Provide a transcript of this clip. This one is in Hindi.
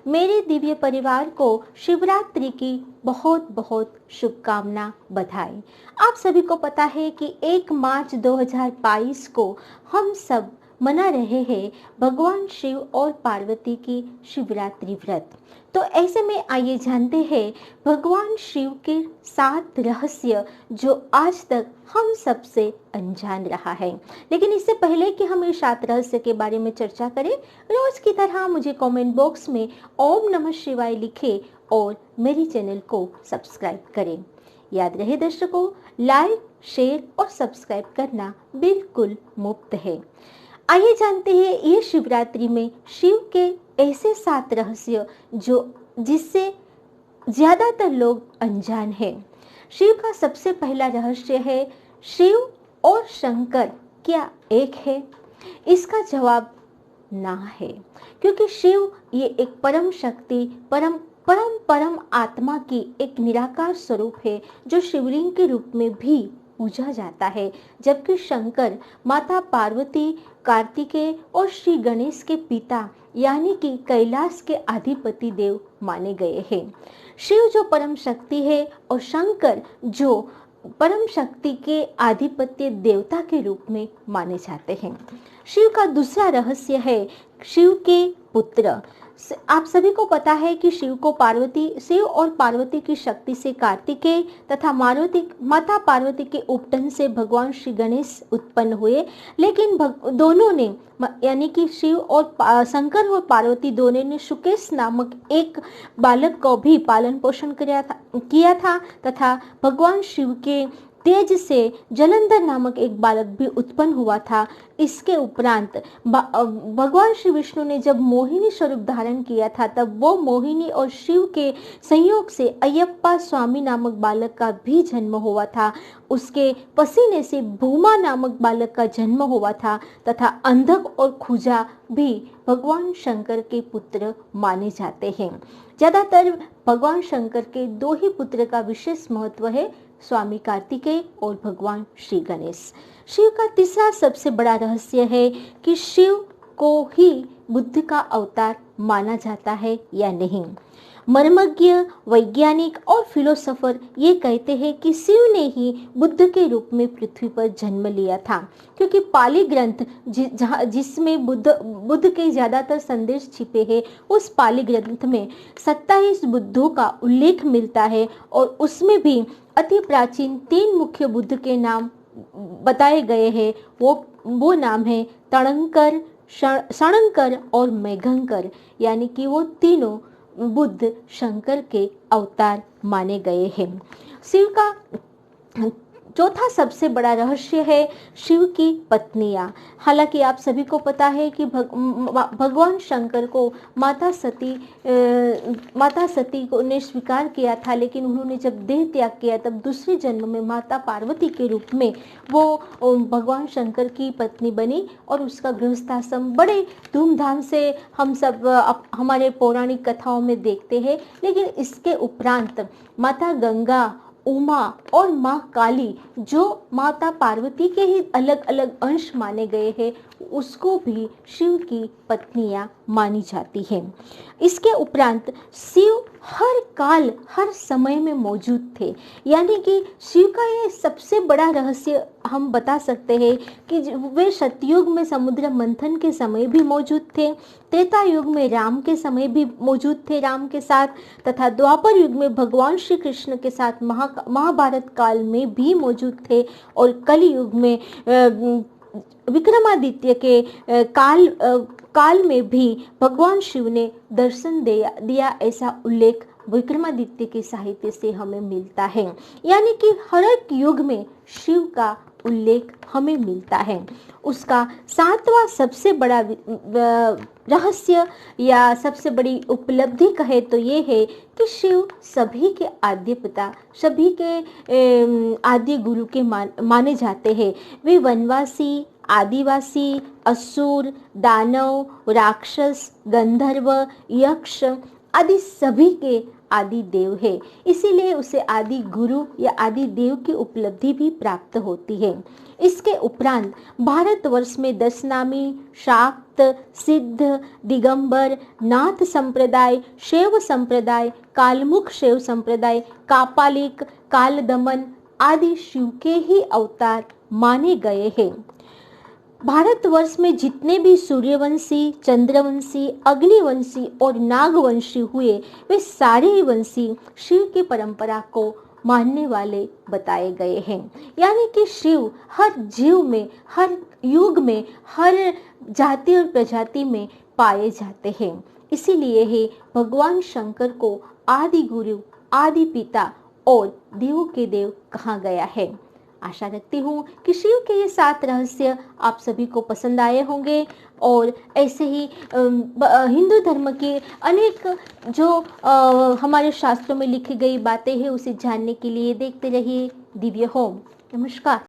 मेरे दिव्य परिवार को शिवरात्रि की बहुत बहुत शुभकामना बधाई। आप सभी को पता है कि 1 मार्च 2022 को हम सब मना रहे हैं भगवान शिव और पार्वती की शिवरात्रि व्रत। तो ऐसे में आइए जानते हैं भगवान शिव के 7 रहस्य जो आज तक हम सबसे अनजान रहा है। लेकिन इससे पहले कि हम इस 7 रहस्य के बारे में चर्चा करें, रोज की तरह मुझे कमेंट बॉक्स में ओम नमः शिवाय लिखें और मेरे चैनल को सब्सक्राइब करें। याद रहे दर्शकों, लाइक, शेयर और सब्सक्राइब करना बिल्कुल मुफ्त है। आइए जानते हैं ये शिवरात्रि में शिव के ऐसे 7 रहस्य जिससे ज्यादातर लोग अनजान हैं। शिव का सबसे पहला रहस्य है, शिव और शंकर क्या एक है? इसका जवाब ना है, क्योंकि शिव ये एक परम शक्ति, परम आत्मा की एक निराकार स्वरूप है जो शिवलिंग के रूप में भी पूजा जाता है, जबकि शंकर माता पार्वती, कार्तिकेय और श्री गणेश के पिता यानी कि कैलाश के अधिपति देव माने गए हैं। शिव जो परम शक्ति है और शंकर जो परम शक्ति के आधिपत्य देवता के रूप में माने जाते हैं। शिव का दूसरा रहस्य है शिव के पुत्र। आप सभी को पता है कि शिव और पार्वती की शक्ति से कार्तिकेय तथा माता पार्वती के उपटन से भगवान श्री गणेश उत्पन्न हुए। लेकिन दोनों ने यानी कि शिव और शंकर और पार्वती दोनों ने सुकेश नामक एक बालक को भी पालन पोषण किया था तथा भगवान शिव के तेज से जलंधर नामक एक बालक भी उत्पन्न हुआ था। इसके उपरांत भगवान श्री विष्णु ने जब मोहिनी स्वरूप धारण किया था, तब वो मोहिनी और शिव के संयोग से अयप्पा स्वामी नामक बालक का भी जन्म हुआ था। उसके पसीने से भूमा नामक बालक का जन्म हुआ था तथा अंधक और खुजा भी भगवान शंकर के पुत्र माने जाते हैं। ज्यादातर भगवान शंकर के 2 ही पुत्र का विशेष महत्व है, स्वामी कार्तिकेय और भगवान श्री गणेश। शिव का तीसरा सबसे बड़ा रहस्य है कि शिव को ही बुद्ध का अवतार माना जाता है या नहीं। मर्मज्ञ, वैज्ञानिक और फिलोसोफर ये कहते हैं कि शिव ने ही बुद्ध के रूप में पृथ्वी पर जन्म लिया था, क्योंकि पाली ग्रंथ जिसमें बुद्ध के ज्यादातर संदेश छिपे हैं, उस पाली ग्रंथ में 27 बुद्धों का उल्लेख मिलता है और उसमें भी अति प्राचीन 3 मुख्य बुद्ध के नाम बताए गए हैं। वो नाम है तणंकर, शणंकर और मेघंकर, यानी कि वो तीनों बुद्ध शंकर के अवतार माने गए हैं। शिव का चौथा सबसे बड़ा रहस्य है शिव की पत्नियां। हालांकि आप सभी को पता है कि भगवान शंकर को माता सती को ने स्वीकार किया था, लेकिन उन्होंने जब देह त्याग किया तब दूसरे जन्म में माता पार्वती के रूप में वो भगवान शंकर की पत्नी बनी और उसका गृहस्थाश्रम बड़े धूमधाम से हम सब हमारे पौराणिक कथाओं में देखते हैं। लेकिन इसके उपरांत माता गंगा, उमा और माँ काली, जो माता पार्वती के ही अलग अलग अंश माने गए हैं, उसको भी शिव की पत्नियां मानी जाती हैं। इसके उपरांत शिव हर काल हर समय में मौजूद थे, यानी कि शिव का ये सबसे बड़ा रहस्य हम बता सकते हैं कि वे सतयुग में समुद्र मंथन के समय भी मौजूद थे, त्रेता युग में राम के समय भी मौजूद थे राम के साथ, तथा द्वापर युग में भगवान श्री कृष्ण के साथ महाभारत काल में भी मौजूद थे और कलि युग में विक्रमादित्य के काल में भी भगवान शिव ने दर्शन दिया ऐसा उल्लेख विक्रमादित्य के साहित्य से हमें मिलता है। यानी कि हर एक युग में शिव का उल्लेख हमें मिलता है। उसका 7वां सबसे बड़ा रहस्य या सबसे बड़ी उपलब्धि कहे तो ये है कि शिव सभी के आद्य पिता, सभी के आद्य गुरु के माने जाते हैं। वे वनवासी, आदिवासी, असुर, दानव, राक्षस, गंधर्व, यक्ष आदि सभी के आदि देव है, इसीलिए उसे आदि गुरु या आदि देव की उपलब्धि भी प्राप्त होती है। इसके उपरांत भारतवर्ष में दशनामी, शाक्त, सिद्ध, दिगंबर, नाथ संप्रदाय, शैव संप्रदाय, कालमुख शैव संप्रदाय, कापालिक, कालदमन आदि शिव के ही अवतार माने गए हैं। भारतवर्ष में जितने भी सूर्यवंशी, चंद्रवंशी, अग्निवंशी और नागवंशी हुए, वे सारे ही वंशी शिव की परंपरा को मानने वाले बताए गए हैं। यानी कि शिव हर जीव में, हर युग में, हर जाति और प्रजाति में पाए जाते हैं। इसीलिए ही भगवान शंकर को आदि गुरु, आदि पिता और देवों के देव कहा गया है। आशा रखती हूँ कि शिव के ये 7 रहस्य आप सभी को पसंद आए होंगे और ऐसे ही हिंदू धर्म के अनेक जो हमारे शास्त्रों में लिखी गई बातें हैं उसे जानने के लिए देखते रहिए दिव्य होम। नमस्कार।